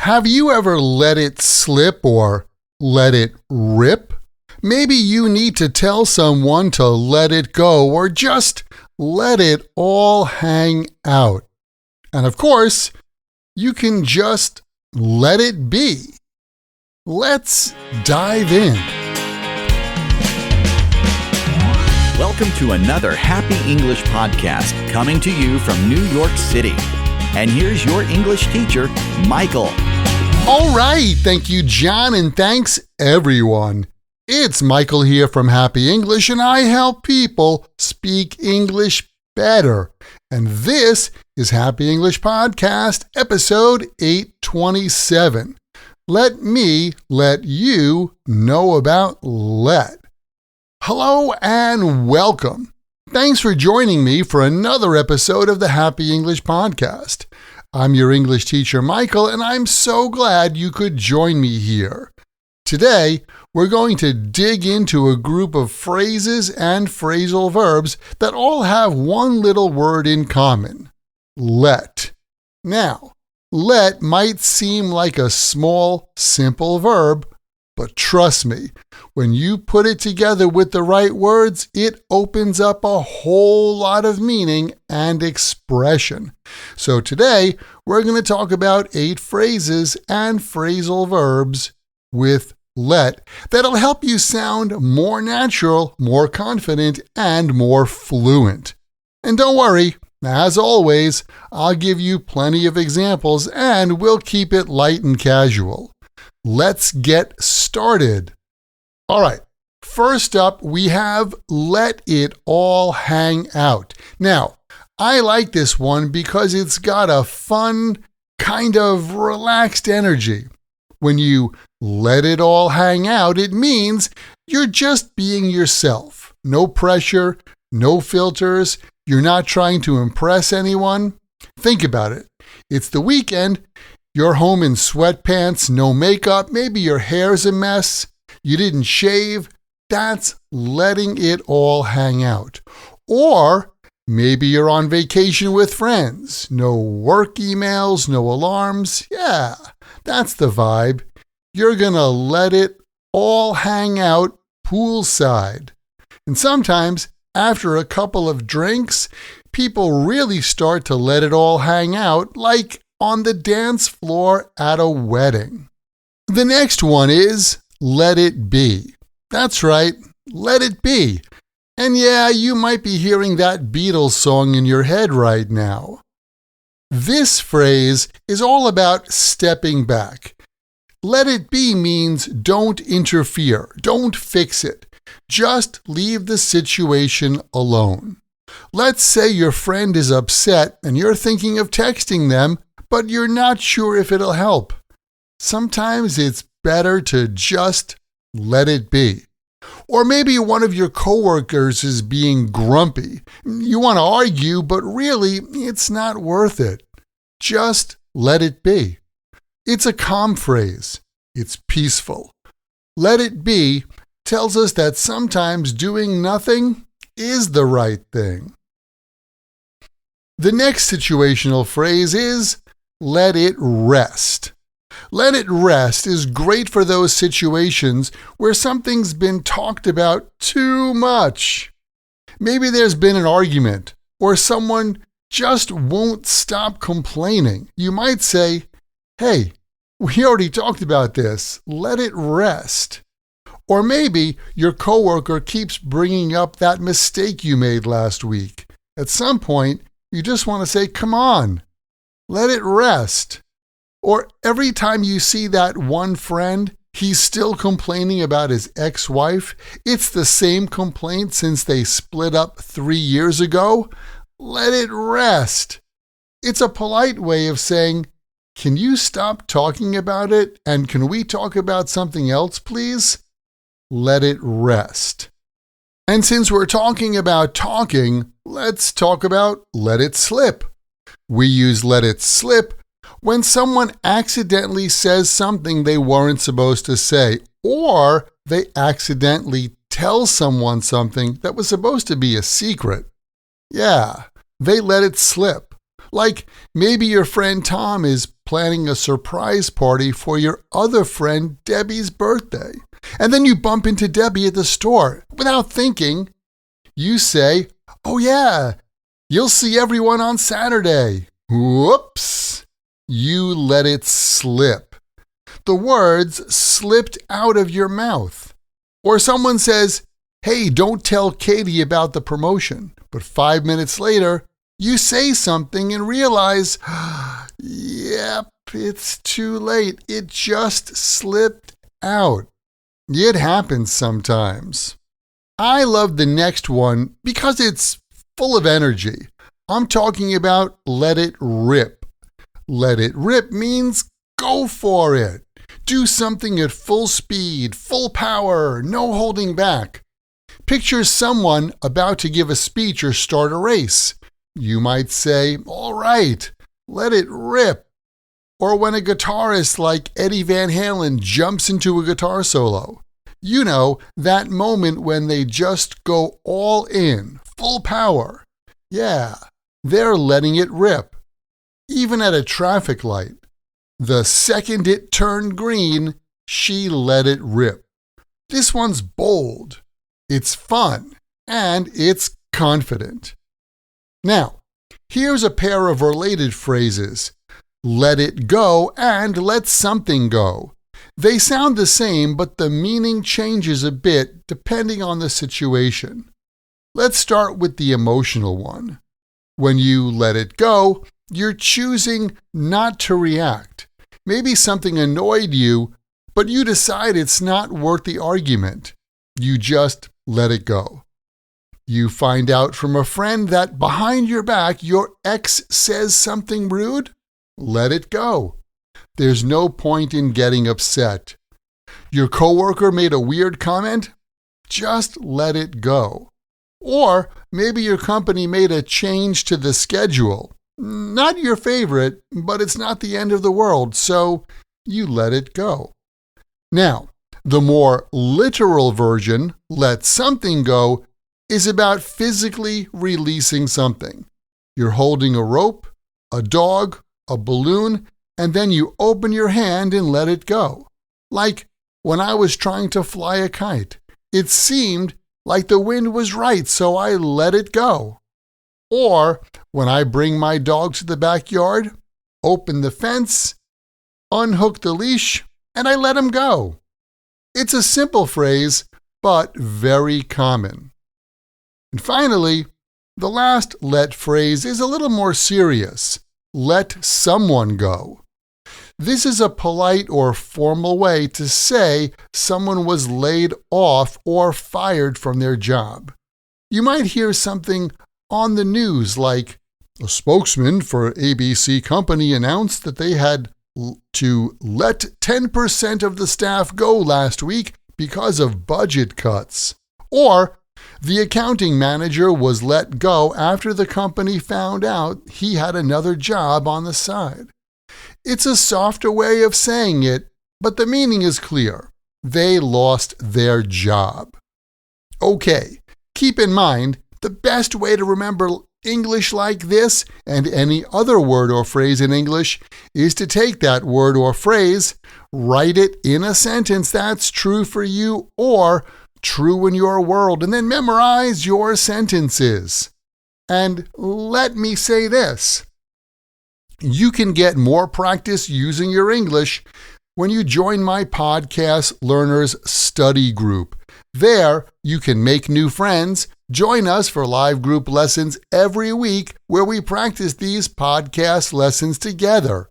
Have you ever let it slip or let it rip? Maybe you need to tell someone to let it go or just let it all hang out. And of course, you can just let it be. Let's dive in. Welcome to another Happy English podcast coming to you from New York City. And here's your English teacher, Michael. All right, thank you, John, and thanks, everyone. It's Michael here from Happy English, and I help people speak English better. And this is Happy English Podcast, episode 827. Let me let you know about let. Hello and welcome. Thanks for joining me for another episode of the Happy English Podcast. I'm your English teacher, Michael, and I'm so glad you could join me here. Today, we're going to dig into a group of phrases and phrasal verbs that all have one little word in common: let. Now, let might seem like a small, simple verb, but trust me, when you put it together with the right words, it opens up a whole lot of meaning and expression. So today, we're going to talk about 8 phrases and phrasal verbs with let that'll help you sound more natural, more confident, and more fluent. And don't worry, as always, I'll give you plenty of examples and we'll keep it light and casual. Let's get started. All right, first up, we have let it all hang out. Now, I like this one because it's got a fun, kind of relaxed energy. When you let it all hang out, it means you're just being yourself. No pressure, no filters. You're not trying to impress anyone. Think about it. It's the weekend. You're home in sweatpants, no makeup, maybe your hair's a mess, you didn't shave. That's letting it all hang out. Or maybe you're on vacation with friends. No work emails, no alarms. Yeah, that's the vibe. You're gonna let it all hang out poolside. And sometimes, after a couple of drinks, people really start to let it all hang out, like on the dance floor at a wedding. The next one is let it be. That's right, let it be. And yeah, you might be hearing that Beatles song in your head right now. This phrase is all about stepping back. Let it be means don't interfere, don't fix it. Just leave the situation alone. Let's say your friend is upset and you're thinking of texting them, but you're not sure if it'll help. Sometimes it's better to just let it be. Or maybe one of your coworkers is being grumpy. You want to argue, but really, it's not worth it. Just let it be. It's a calm phrase. It's peaceful. Let it be tells us that sometimes doing nothing is the right thing. The next situational phrase is let it rest. Let it rest is great for those situations where something's been talked about too much. Maybe there's been an argument, or someone just won't stop complaining. You might say, "Hey, we already talked about this. Let it rest." Or maybe your coworker keeps bringing up that mistake you made last week. At some point, you just want to say, "Come on. Let it rest." Or every time you see that one friend, he's still complaining about his ex-wife. It's the same complaint since they split up 3 years ago. Let it rest. It's a polite way of saying, "Can you stop talking about it? And can we talk about something else, please?" Let it rest. And since we're talking about talking, let's talk about let it slip. We use let it slip when someone accidentally says something they weren't supposed to say, or they accidentally tell someone something that was supposed to be a secret. Yeah, they let it slip. Like maybe your friend Tom is planning a surprise party for your other friend Debbie's birthday. And then you bump into Debbie at the store. Without thinking, you say, "Oh yeah, you'll see everyone on Saturday." Whoops! You let it slip. The words slipped out of your mouth. Or someone says, "Hey, don't tell Katie about the promotion." But 5 minutes later, you say something and realize, yep, it's too late. It just slipped out. It happens sometimes. I love the next one because it's full of energy. I'm talking about let it rip. Let it rip means go for it. Do something at full speed, full power, no holding back. Picture someone about to give a speech or start a race. You might say, "All right, let it rip." Or when a guitarist like Eddie Van Halen jumps into a guitar solo. You know, that moment when they just go all in, full power. Yeah, they're letting it rip. Even at a traffic light. The second it turned green, she let it rip. This one's bold. It's fun, and it's confident. Now, here's a pair of related phrases. Let it go and let something go. They sound the same, but the meaning changes a bit depending on the situation. Let's start with the emotional one. When you let it go, you're choosing not to react. Maybe something annoyed you, but you decide it's not worth the argument. You just let it go. You find out from a friend that behind your back your ex says something rude? Let it go. There's no point in getting upset. Your coworker made a weird comment? Just let it go. Or maybe your company made a change to the schedule. Not your favorite, but it's not the end of the world, so you let it go. Now, the more literal version, let something go, is about physically releasing something. You're holding a rope, a dog, a balloon, and then you open your hand and let it go. Like when I was trying to fly a kite. It seemed like the wind was right, so I let it go. Or when I bring my dog to the backyard, open the fence, unhook the leash, and I let him go. It's a simple phrase, but very common. And finally, the last let phrase is a little more serious. Let someone go. This is a polite or formal way to say someone was laid off or fired from their job. You might hear something on the news like, a spokesman for ABC Company announced that they had to let 10% of the staff go last week because of budget cuts. Or, the accounting manager was let go after the company found out he had another job on the side. It's a softer way of saying it, but the meaning is clear. They lost their job. Okay, keep in mind, the best way to remember English like this and any other word or phrase in English is to take that word or phrase, write it in a sentence that's true for you or true in your world, and then memorize your sentences. And let me say this. You can get more practice using your English when you join my Podcast Learners Study Group. There, you can make new friends, join us for live group lessons every week where we practice these podcast lessons together.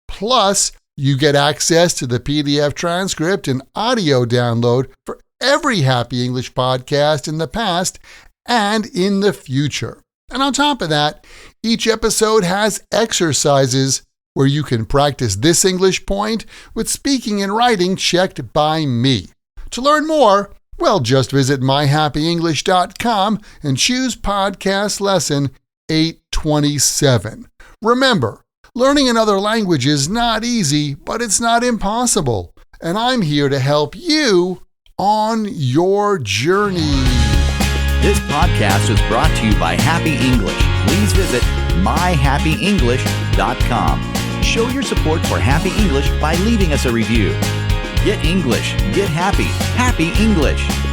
Plus, you get access to the PDF transcript and audio download for every Happy English podcast in the past and in the future. And on top of that, each episode has exercises where you can practice this English point with speaking and writing checked by me. To learn more, well, just visit myhappyenglish.com and choose podcast lesson 827. Remember, learning another language is not easy, but it's not impossible. And I'm here to help you on your journey. This podcast was brought to you by Happy English. Please visit myhappyenglish.com. Show your support for Happy English by leaving us a review. Get English, get happy, happy English.